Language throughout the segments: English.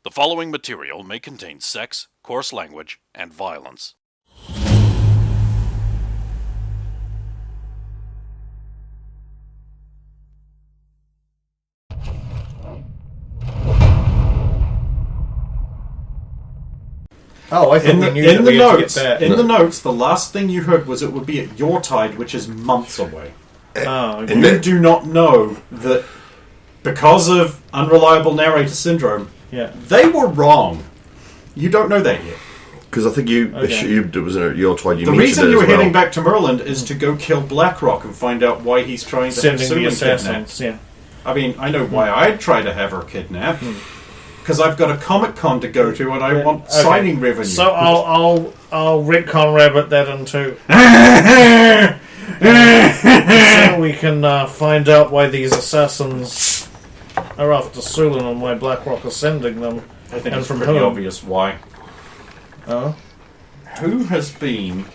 The following material may contain sex, coarse language, and violence. Oh, I think in the notes, the last thing you heard was it would be at your tide, which is months away. Oh, And you do not know that because of unreliable narrator syndrome, they were wrong. You don't know that yet. Because I think it was your tide. The reason you were heading back to Merland is to go kill Blackrock and find out why he's trying to have Susan kidnapped. Yeah. I mean, I know why I'd try to have her kidnapped. Because I've got a Comic-Con to go to and I want signing revenue. So I'll retcon rabbit that into so we can find out why these assassins are after Sulan and why Blackrock is sending them. I think and it's from pretty whom. obvious why. Oh? Who has been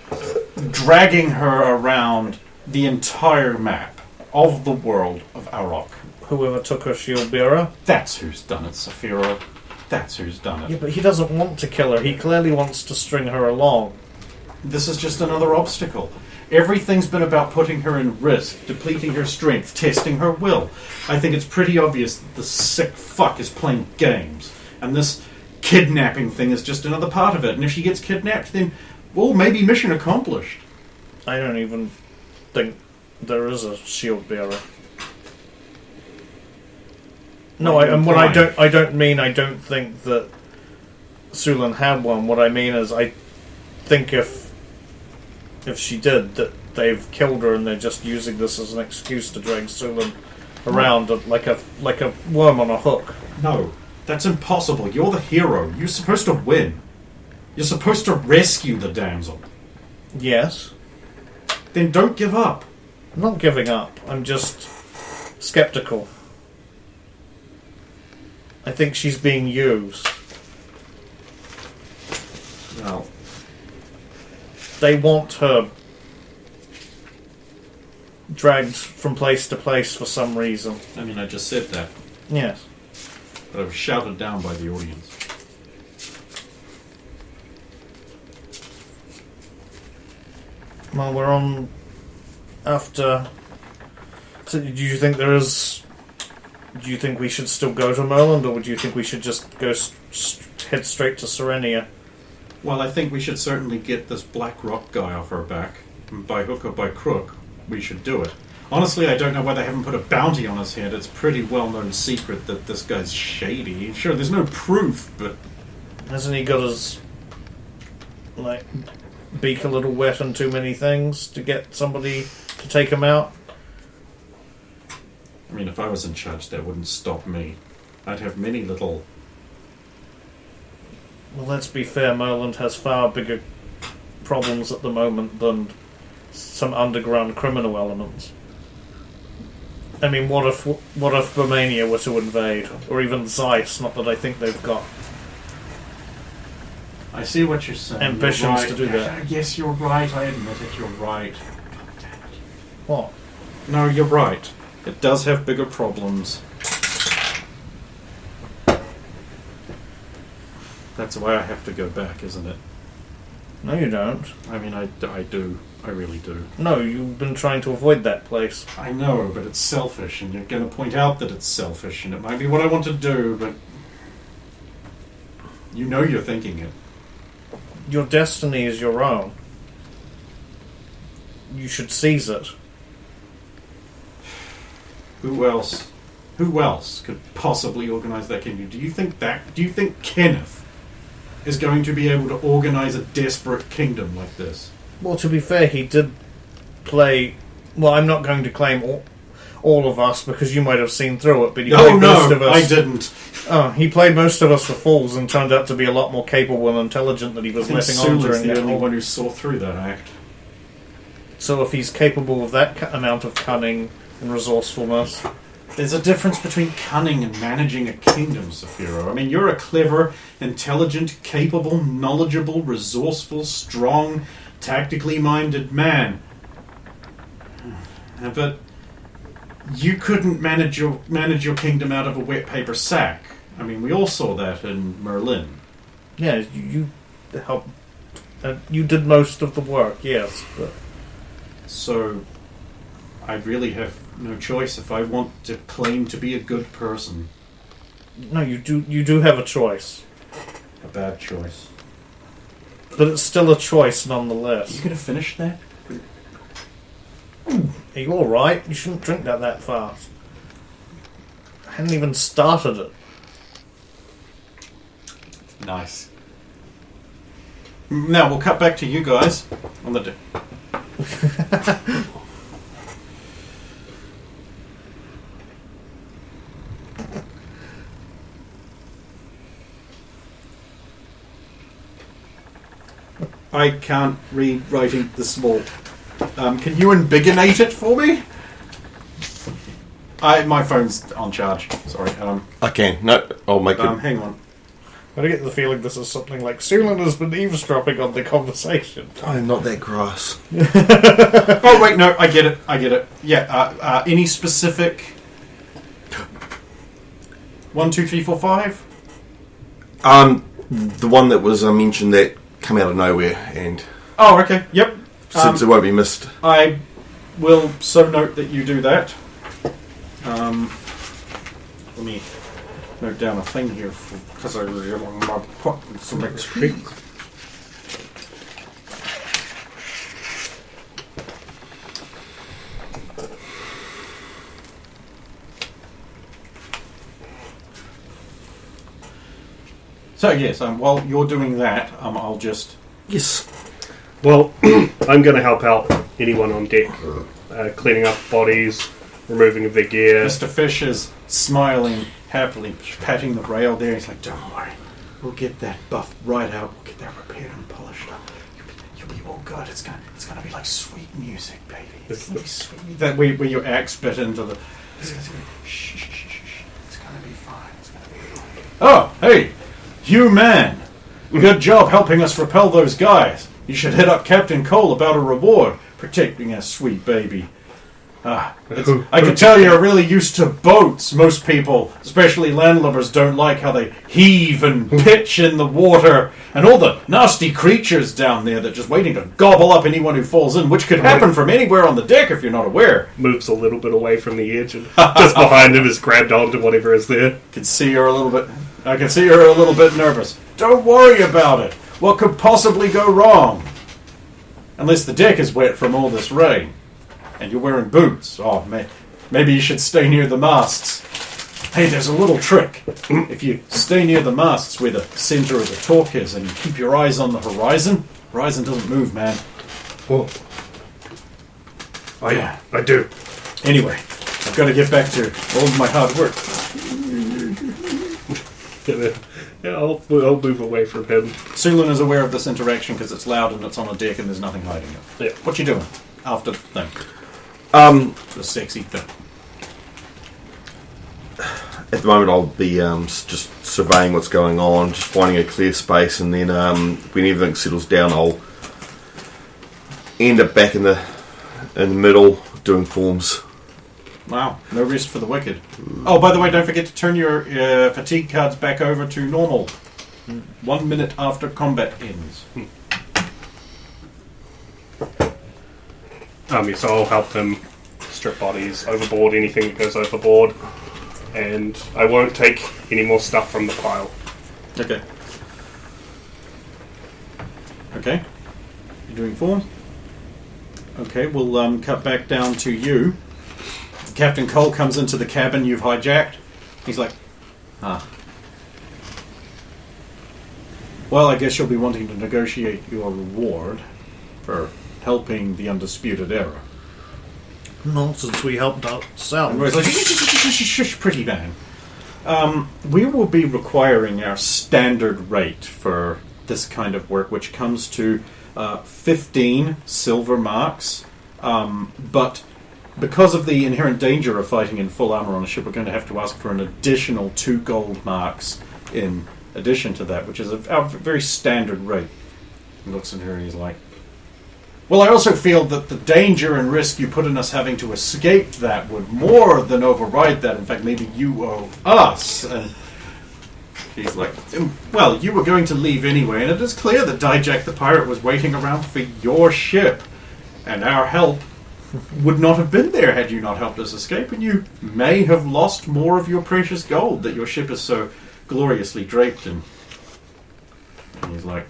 dragging her around the entire map of the world of Arok? Whoever took her shield bearer. That's who's done it, Saphira. That's who's done it. Yeah, but he doesn't want to kill her. He clearly wants to string her along. This is just another obstacle. Everything's been about putting her in risk, depleting her strength, testing her will. I think it's pretty obvious that the sick fuck is playing games. And this kidnapping thing is just another part of it. And if she gets kidnapped, then, well, maybe mission accomplished. I don't even think there is a shield bearer. No, I don't think that Sulan had one. What I mean is, I think if she did, that they've killed her and they're just using this as an excuse to drag Sulan around like a worm on a hook. No, that's impossible. You're the hero. You're supposed to win. You're supposed to rescue the damsel. Yes. Then don't give up. I'm not giving up. I'm just skeptical. I think she's being used. Well, they want her dragged from place to place for some reason. I mean, I just said that. Yes. But I was shouted down by the audience. Well, we're on after... So do you think there is... Do you think we should still go to Merland, or do you think we should just go head straight to Serenia? Well, I think we should certainly get this Black Rock guy off our back. And by hook or by crook, we should do it. Honestly, I don't know why they haven't put a bounty on his head. It's a pretty well-known secret that this guy's shady. Sure, there's no proof, but... Hasn't he got his... beak a little wet on too many things to get somebody to take him out? I mean, if I was in charge, that wouldn't stop me. I'd have many little... Well, let's be fair, Merland has far bigger problems at the moment than some underground criminal elements. I mean, what if Romania were to invade? Or even Zeiss, not that I think they've got I see what you're saying. ambitions You're right. to do that. Yes, you're right. I admit it. You're right. What? No, you're right. It does have bigger problems. That's why I have to go back, isn't it? No, you don't. I mean, I do. I really do. No, you've been trying to avoid that place. I know, but it's selfish, and you're going to point out that it's selfish, and it might be what I want to do, but... You know you're thinking it. Your destiny is your own. You should seize it. Who else could possibly organise that kingdom? Do you think Kenneth is going to be able to organise a desperate kingdom like this? Well, to be fair, he did play... Well, I'm not going to claim all of us, because you might have seen through it, but he played most of us... I didn't. Oh, he played most of us for fools and turned out to be a lot more capable and intelligent than he was letting on during the that only whole... one who saw through that act. So if he's capable of that amount of cunning and resourcefulness... There's a difference between cunning and managing a kingdom, Saphiro. I mean, you're a clever, intelligent, capable, knowledgeable, resourceful, strong, tactically minded man. But you couldn't manage your kingdom out of a wet paper sack. I mean, we all saw that in Merlin. Yeah, you helped. You did most of the work, yes. But So, I really have no choice if I want to claim to be a good person. no, you do have a choice. A bad choice. But it's still a choice Are nonetheless. you going to finish that? Are you alright? You shouldn't drink that fast. I hadn't even started it. Nice. Now, we'll cut back to you guys on the... I can't read writing this small. Can you embiggenate it for me? My phone's on charge. Sorry. I can. No, I'll make it. Hang on. I get the feeling this is something like Sulan has been eavesdropping on the conversation. I'm not that grass. Oh wait, no, I get it. Yeah. Any specific? 1, 2, 3, 4, 5. The one that was mentioned that come out of nowhere, and Oh, okay. Yep. since it won't be missed. I will so note that you do that. Let me note down a thing here because I really want my some XP. So yes, while you're doing that, I'll just Yes. Well, I'm going to help out anyone on deck, cleaning up bodies, removing of their gear. Mr. Fish is smiling happily, patting the rail there. He's like, "Don't worry, we'll get that buffed right out. We'll get that repaired and polished up. You'll be all good. It's gonna be like sweet music, baby. It's gonna be sweet. That where your axe bit into the. It's gonna be, shh, shh, shh, shh. It's gonna be fine. It's gonna be fine. Oh, hey, you man, good job helping us repel those guys. You should hit up Captain Cole about a reward protecting our sweet baby." I can tell you're really used to boats. Most people, especially landlubbers, don't like how they heave and pitch in the water, and all the nasty creatures down there that are just waiting to gobble up anyone who falls in, which could happen from anywhere on the deck if you're not aware. Moves a little bit away from the edge, and just behind him is grabbed onto whatever is there. I can see you're a little bit nervous. Don't worry about it. What could possibly go wrong? Unless the deck is wet from all this rain. And you're wearing boots. Oh, maybe you should stay near the masts. Hey, there's a little trick. If you stay near the masts where the center of the torque is and you keep your eyes on the horizon doesn't move, man. Well, I do. Anyway, I've got to get back to all of my hard work. Yeah, I'll move away from him. Sulan is aware of this interaction because it's loud and it's on a deck and there's nothing hiding it. Yeah. What you doing after the thing? The sexy thing. At the moment, I'll be just surveying what's going on, just finding a clear space, and then when everything settles down, I'll end up back in the middle doing forms. Wow, no rest for the wicked. Oh, by the way, don't forget to turn your fatigue cards back over to normal 1 minute after combat ends. So I'll help him strip bodies, overboard anything that goes overboard, and I won't take any more stuff from the pile. Okay. Okay. You're doing form? Okay, we'll cut back down to you. Captain Cole comes into the cabin you've hijacked. He's like, well, I guess you'll be wanting to negotiate your reward for helping the Undisputed Era. Nonsense, we helped out And Sal. Roy's like, shh, pretty man. We will be requiring our standard rate for this kind of work, which comes to 15 silver marks. But because of the inherent danger of fighting in full armor on a ship, we're going to have to ask for an additional 2 gold marks in addition to that, which is a very standard rate. He looks at her and he's like, well, I also feel that the danger and risk you put in us having to escape that would more than override that. In fact, maybe you owe us. And He's like, well, you were going to leave anyway, and it is clear that Dijak the pirate was waiting around for your ship, and our help would not have been there had you not helped us escape, and you may have lost more of your precious gold that your ship is so gloriously draped in. And he's like,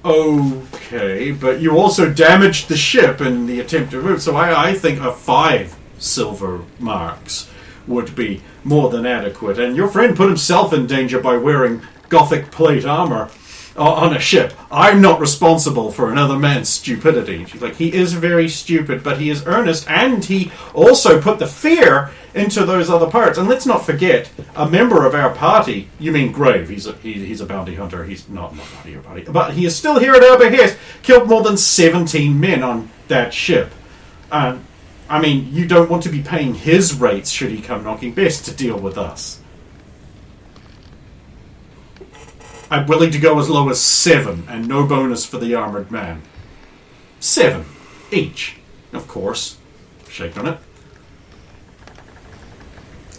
okay, but you also damaged the ship in the attempt to move, so I think a 5 silver marks would be more than adequate. And your friend put himself in danger by wearing Gothic plate armor on a ship. I'm not responsible for another man's stupidity. She's like, he is very stupid, but he is earnest, and he also put the fear into those other pirates. And let's not forget, a member of our party, you mean Grave, he's a bounty hunter, he's not part of your party, but he is still here at our behest, killed more than 17 men on that ship. I mean, you don't want to be paying his rates should he come knocking, best to deal with us. I'm willing to go as low as 7, and no bonus for the armoured man. 7 each, of course. Shake on it.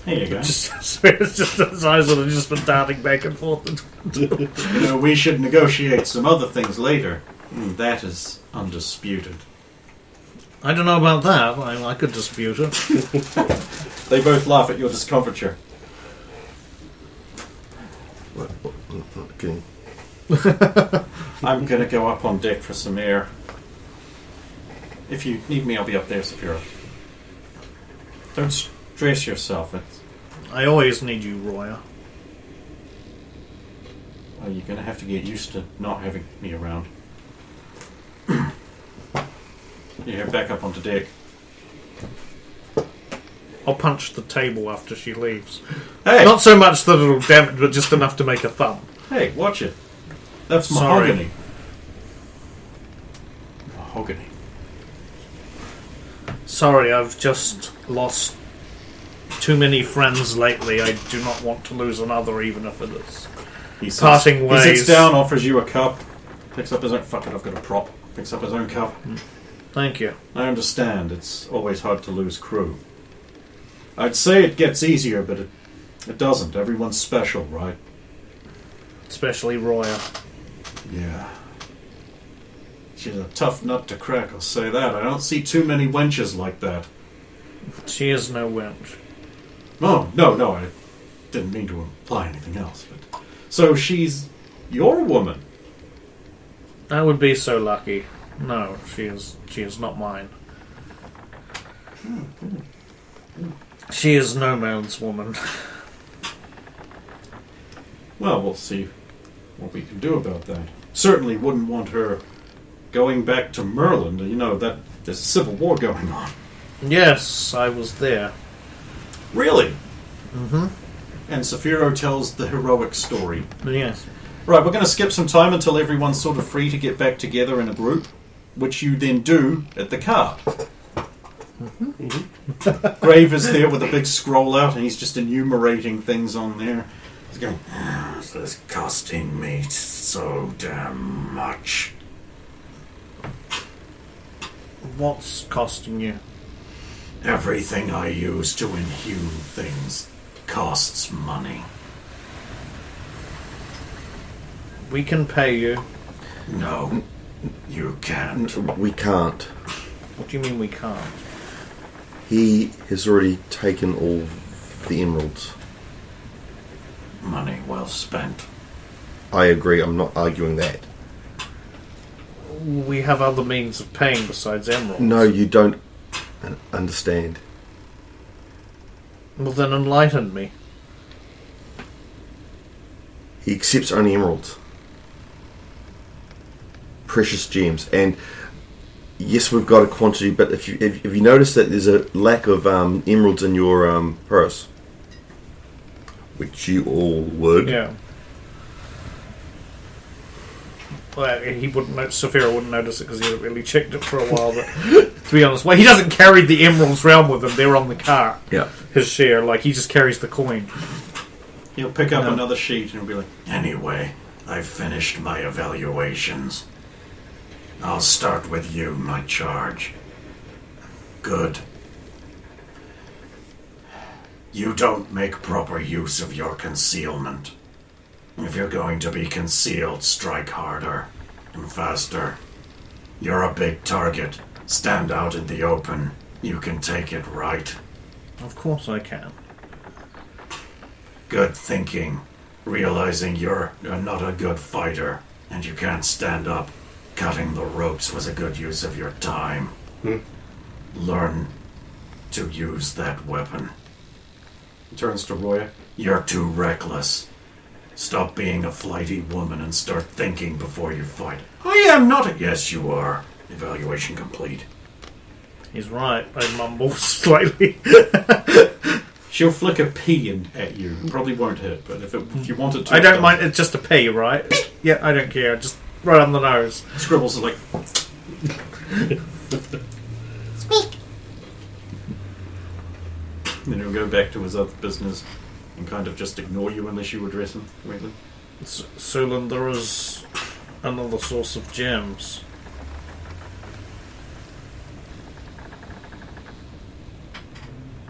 Here you go. It's just his eyes would have just been darting back and forth. You know, we should negotiate some other things later. That is undisputed. I don't know about that. I could dispute it. They both laugh at your discomfiture. Okay. I'm gonna go up on deck for some air. If you need me, I'll be up there, Saphira. Don't stress yourself. I always need you, Roya. Well, you're gonna have to get used to not having me around. You head back up onto deck. I'll punch the table after she leaves. Hey! Not so much that it'll damage, but just enough to make a thump. Hey, watch it. That's Sorry. mahogany. Mahogany. Sorry, I've just lost too many friends lately. I do not want to lose another, even if it is parting ways. He sits down, offers you a cup, picks up his own... Fuck it, I've got a prop. Picks up his own cup. Thank you. I understand, it's always hard to lose crew. I'd say it gets easier, but it doesn't. Everyone's special, right? Especially Roya. Yeah. She's a tough nut to crack, I'll say that. I don't see too many wenches like that. She is no wench. Oh, no, I didn't mean to imply anything else. But so she's your woman? I would be so lucky. No, she is not mine. She is no man's woman. Well, we'll see what we can do about that. Certainly wouldn't want her going back to Merlin. You know, that there's a civil war going on. Yes, I was there. Really? Mm-hmm. And Saphiro tells the heroic story. Yes. Right, we're going to skip some time until everyone's sort of free to get back together in a group, which you then do at the car. Mm-hmm. Grave is there with a big scroll out, and he's just enumerating things on there. He's going, "This is costing me so damn much." What's costing you? Everything I use to inhue things costs money. We can pay you. No, you can't. We can't. What do you mean we can't? He has already taken all the emeralds. Money well spent. I agree, I'm not arguing that. We have other means of paying besides emeralds. No, you don't understand. Well, then enlighten me. He accepts only emeralds. Precious gems. And yes, we've got a quantity, but if you notice that there's a lack of emeralds in your purse, which you all would. Yeah. Well, he wouldn't. Saphira wouldn't notice it because he hadn't really checked it for a while. But to be honest, well, he doesn't carry the emeralds around with him. They're on the cart. Yeah. His share, like he just carries the coin. He'll pick up another sheet and he'll be like, "Anyway, I've finished my evaluations. I'll start with you, my charge." Good. You don't make proper use of your concealment. If you're going to be concealed, strike harder and faster. You're a big target. Stand out in the open. You can take it right. Of course I can. Good thinking. Realizing you're not a good fighter and you can't stand up. Cutting the ropes was a good use of your time. Learn to use that weapon. He turns to Roya. You're too reckless. Stop being a flighty woman and start thinking before you fight. I am not a... Yes, you are. Evaluation complete. He's right, I mumble slightly. She'll flick a P at you. Probably won't hit, but if you wanted to... I don't mind, it's just a P, right? Yeah, I don't care, just right on the nose. Scribbles are like... Speak. Then he'll go back to his other business and kind of just ignore you unless you address him directly. Sulan, there is another source of gems.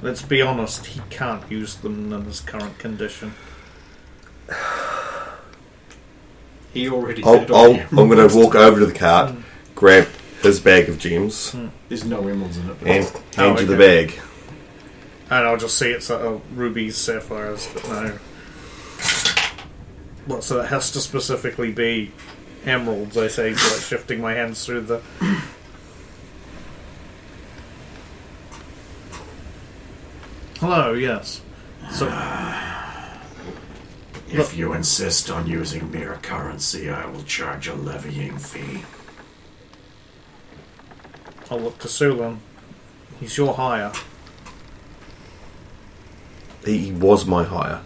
Let's be honest, he can't use them in his current condition. He already did. I'm going to walk over to the cart, grab his bag of gems, There's no emeralds in it. But and hand you the bag. And I'll just see it's rubies, sapphires, but no. Well, so it has to specifically be emeralds, I say, so like shifting my hands through the... Hello, yes. So, if you insist on using mere currency, I will charge a levying fee. I'll look to Sulan. He's your hire. He was my hire.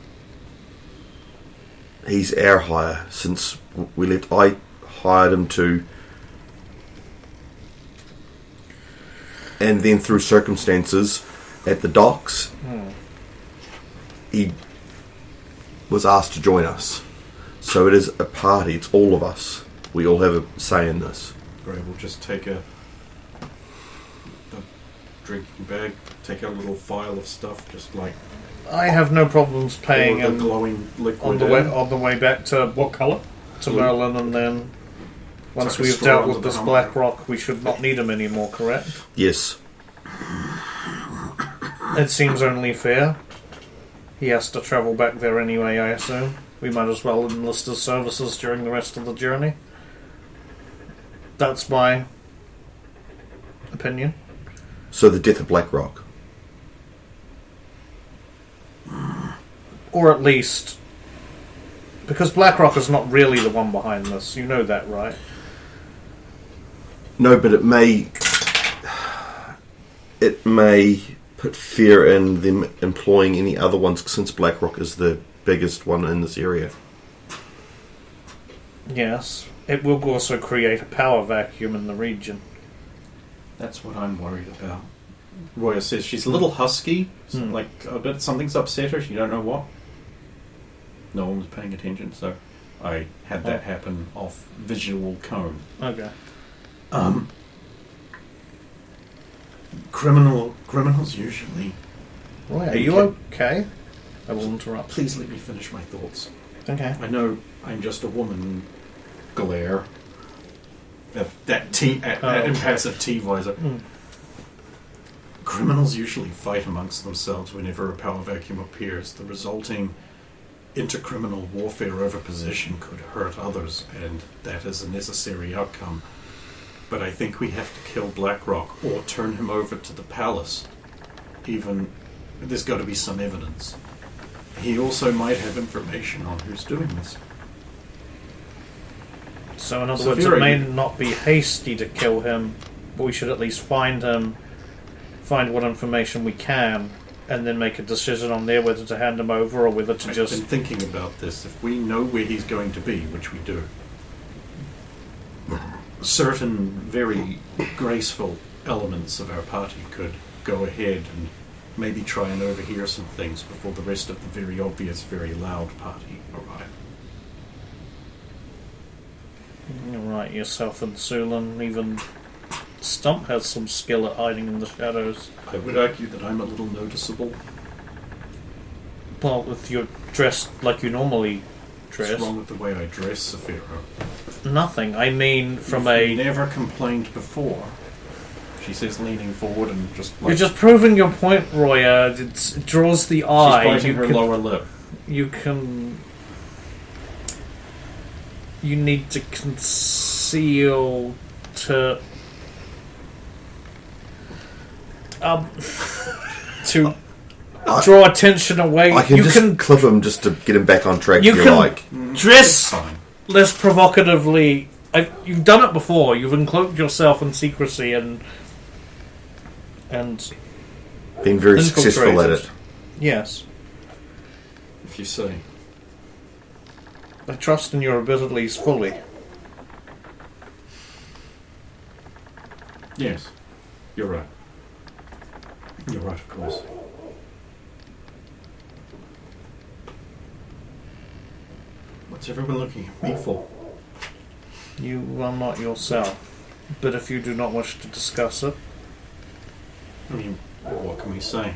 He's our hire since we left. I hired him to, and then through circumstances at the docks, he was asked to join us. So it is a party. It's all of us. We all have a say in this. Great, we'll just take a drinking bag, take out a little file of stuff, just like I have no problems paying all the him glowing liquid on the way back to What colour? to Merlin, and then once like a we've straw dealt under with the this helmet. black rock, we should not need him anymore. Correct? Yes. It seems only fair. He has to travel back there anyway, I assume. We might as well enlist his services during the rest of the journey. That's my opinion. So the death of Blackrock. Or at least... Because Blackrock is not really the one behind this. You know that, right? No, but it may put fear in them employing any other ones, since Blackrock is the biggest one in this area. Yes. It will also create a power vacuum in the region. That's what I'm worried about. Roya says she's a little husky, like a bit. Something's upset her. She don't know what. No one was paying attention, so I had that happen off visual cone. Okay. Criminals usually. Right, are you okay? I will interrupt. Please let me finish my thoughts. Okay. I know I'm just a woman. Glare. That impassive T-visor. Criminals usually fight amongst themselves whenever a power vacuum appears. The resulting intercriminal warfare over possession could hurt others, and that is a necessary outcome. But I think we have to kill Blackrock or turn him over to the palace. Even there's got to be some evidence. He also might have information on who's doing this. So in other So words, if you're it may a- not be hasty to kill him, but we should at least find him, find what information we can, and then make a decision on there whether to hand him over or whether to I've just... been thinking about this. If we know where he's going to be, which we do, certain very graceful elements of our party could go ahead and maybe try and overhear some things before the rest of the very obvious, very loud party arrive. You're right, yourself and Sulan, even Stump has some skill at hiding in the shadows. I would argue that I'm a little noticeable. Well, if you're dressed like you normally dress. What's wrong with the way I dress, Saphira? Nothing. I mean, from You've never complained before. She says, leaning forward and just. Like, you're just proving your point, Roya. It draws the eye. She's biting her lower lip. You can. You need to conceal to. To draw attention away. I can just clip him just to get him back on track. You if you can like. dress less provocatively. You've done it before. You've encloaked yourself in secrecy and Been very successful at it. Yes, If you say. I trust in your abilities fully. Yes. You're right. You're right, of course. What's everyone looking at me for? You are not yourself. But if you do not wish to discuss it, I mean, what can we say?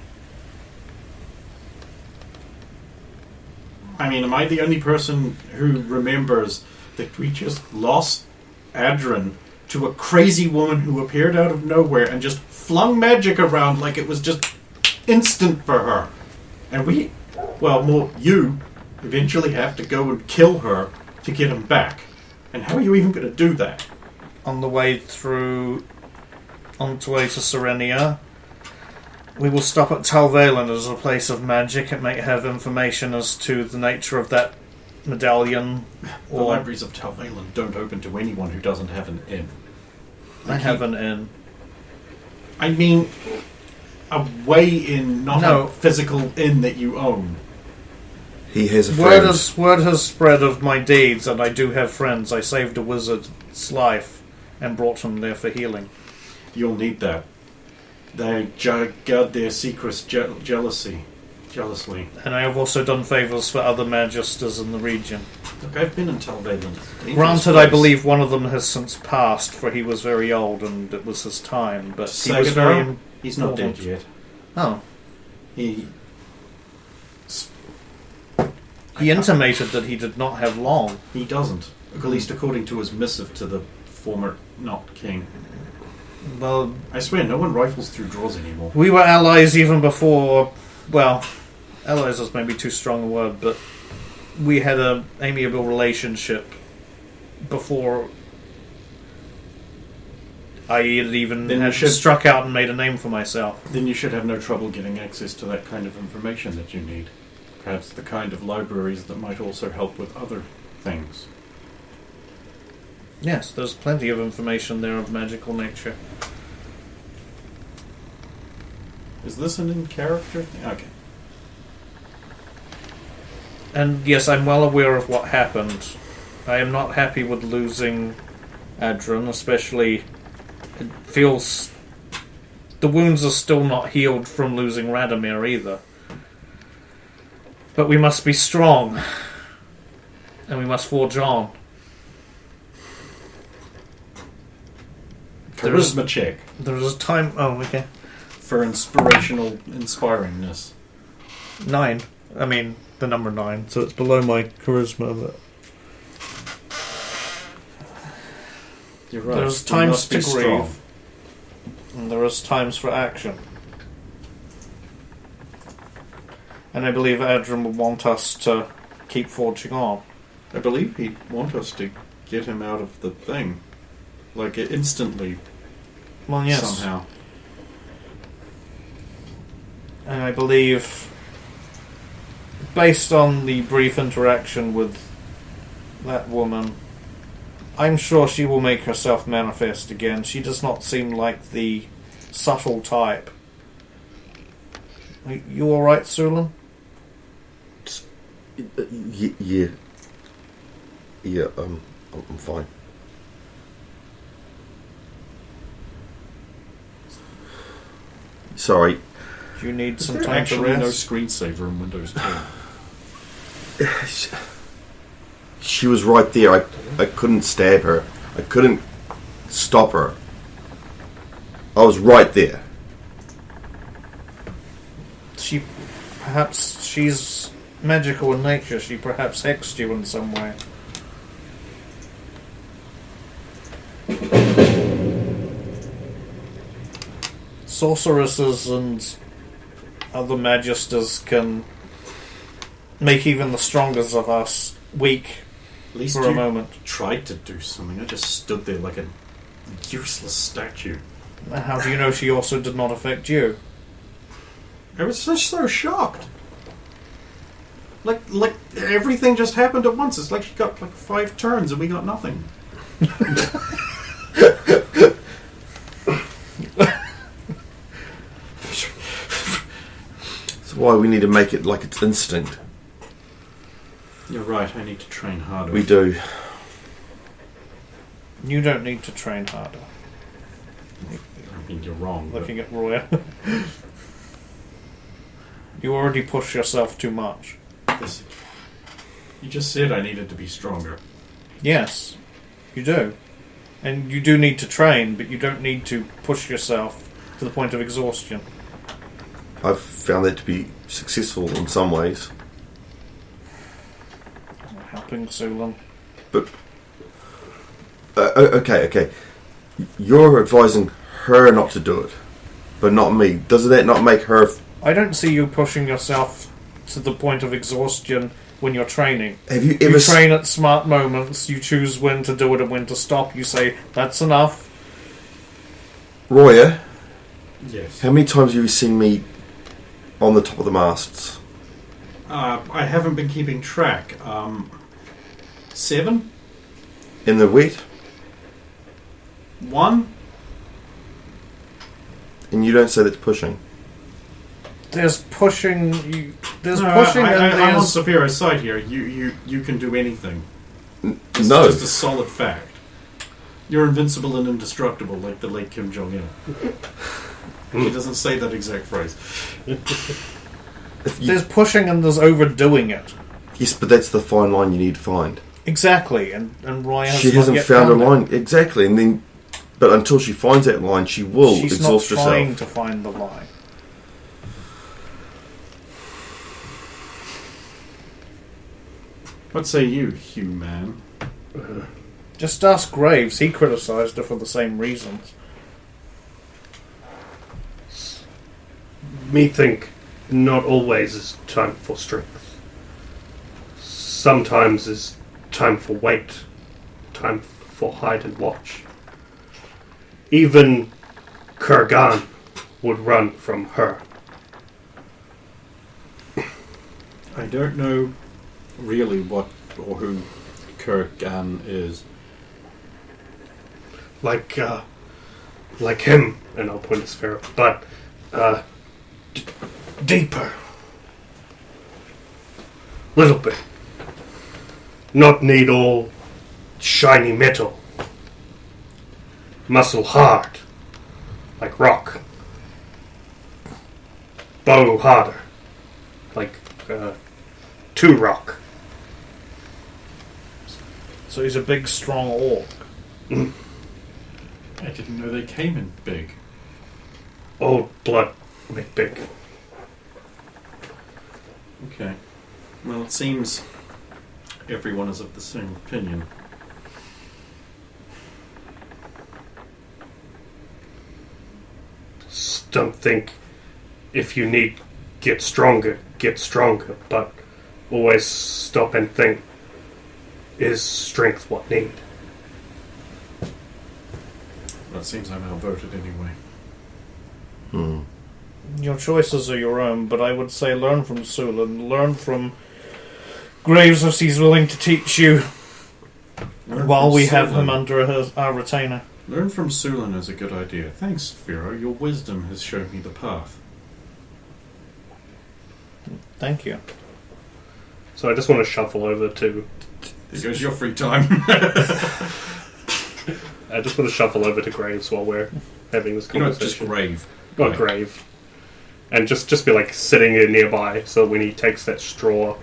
I mean, am I the only person who remembers that we just lost Adrin to a crazy woman who appeared out of nowhere and just flung magic around like it was just instant for her? And we, well, more you, eventually have to go and kill her to get him back. And how are you even going to do that? on the way through, on the way to Serenia, we will stop at Talvalen as a place of magic. It may have information as to the nature of that medallion. The libraries of Talvalen don't open to anyone who doesn't have an inn. I have an inn. I mean, a way in, not a physical inn that you own. He has a friend. Word has spread of my deeds, and I do have friends. I saved a wizard's life and brought him there for healing. You'll need that. They guard their secrets jealously. And I have also done favours for other magisters in the region. Look, I've been in Talvalen. Granted, I believe one of them has since passed, for he was very old and it was his time, but he was very... He's not dead yet. Oh. He intimated that he did not have long. He doesn't. At least according to his missive to the former not king. Well, I swear no one rifles through drawers anymore. We were allies even before... Well, allies is maybe too strong a word, but we had an amiable relationship before I had even struck out and made a name for myself. Then you should have no trouble getting access to that kind of information that you need. Perhaps the kind of libraries that might also help with other things. Yes, there's plenty of information there of magical nature. Is this an in-character thing? Okay. And yes, I'm well aware of what happened. I am not happy with losing Adrin, especially... It feels... The wounds are still not healed from losing Radomir either. But we must be strong. And we must forge on. Charisma check. There is a time... Oh, okay. For inspiringness. 9. I mean, the number 9. So it's below my charisma, but... You're right. There's times to grieve. And there is times for action. And I believe Adrian would want us to keep forging on. I believe he'd want us to get him out of the thing. Like, instantly. Well, yes. Somehow. And I believe, based on the brief interaction with that woman, I'm sure she will make herself manifest again. She does not seem like the subtle type. Are you alright, Sulan? Yeah, I'm fine. Sorry. Do you need some Is there time to actually rest? no screensaver in Windows 10? She was right there. I couldn't stab her. I couldn't stop her. I was right there. Perhaps she's magical in nature. She perhaps hexed you in some way. Sorceresses and other magisters can make even the strongest of us weak At least for a moment. tried to do something. I just stood there like a useless statue. How do you know she also did not affect you? I was just so shocked. Like everything just happened at once. It's like she got like 5 turns and we got nothing. That's why we need to make it like it's instinct. You're right, I need to train harder. We do. You don't need to train harder. I mean, you're wrong. But Looking at Roya. You already push yourself too much. this, you just said I needed to be stronger. Yes, you do. And you do need to train, but you don't need to push yourself to the point of exhaustion. I've found that to be successful in some ways. Helping Sulan. But okay. You're advising her not to do it, but not me. Doesn't that not make her? I don't see you pushing yourself to the point of exhaustion when you're training. Have you ever? You train at smart moments. You choose when to do it and when to stop. You say, that's enough. Roya, Yes. how many times have you seen me on the top of the masts? I haven't been keeping track. 7? In the wet? 1? And you don't say that's pushing. There's pushing. There's No, pushing and I'm on there's. Saphira's side here. You can do anything. It's No. just a solid fact. You're invincible and indestructible, like the late Kim Jong-il. He doesn't say that exact phrase. There's pushing and there's overdoing it. Yes, but that's the fine line you need to find. Exactly, and Roy has She not hasn't yet found a it. line exactly, and then, but until she finds that line, she will She's exhaust not trying herself. to find the line. What say you, human? Just ask Graves. He criticised her for the same reasons. Me think not always is time for strength. Sometimes is time for wait, time for hide and watch. Even Kurgan would run from her. I don't know really what or who Kurgan is. Like him, and I'll point to Sphero, but deeper. Little bit. Not need all shiny metal. Muscle hard, like rock. Bow harder, like two rock. So he's a big, strong orc. I didn't know they came in big. Old blood make big. Okay. Well, it seems everyone is of the same opinion. Don't think if you need get stronger, but always stop and think, is strength what need? Well, it seems I'm outvoted anyway. Your choices are your own, but I would say learn from Sulan. Learn from Graves if he's willing to teach you while we have him under our retainer. Learn from Sulan is a good idea. Thanks, Pharaoh. Your wisdom has shown me the path. Thank you. So I just want to shuffle over to. There goes your free time. I just want to shuffle over to Graves while we're having this You know, it's just conversation. grave. Not Grave, and just be like sitting there nearby. So when he takes that straw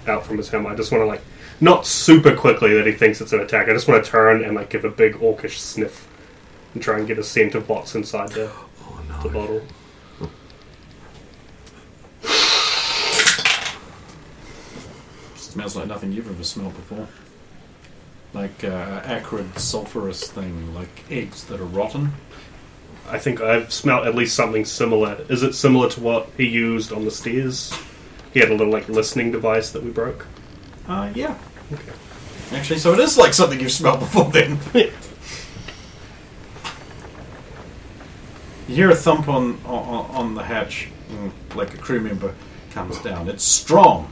out from his helmet, I just want to like not super quickly that he thinks it's an attack. I just want to turn and like give a big orcish sniff and try and get a scent of what's inside the bottle. Smells like nothing you've ever smelled before. Like acrid, sulfurous thing, like eggs that are rotten. I think I've smelt at least something similar. Is it similar to what he used on the stairs? He had a little like listening device that we broke. Yeah. Okay. Actually, so it is like something you've smelled before then. You hear a thump on the hatch, like a crew member comes down. It's strong.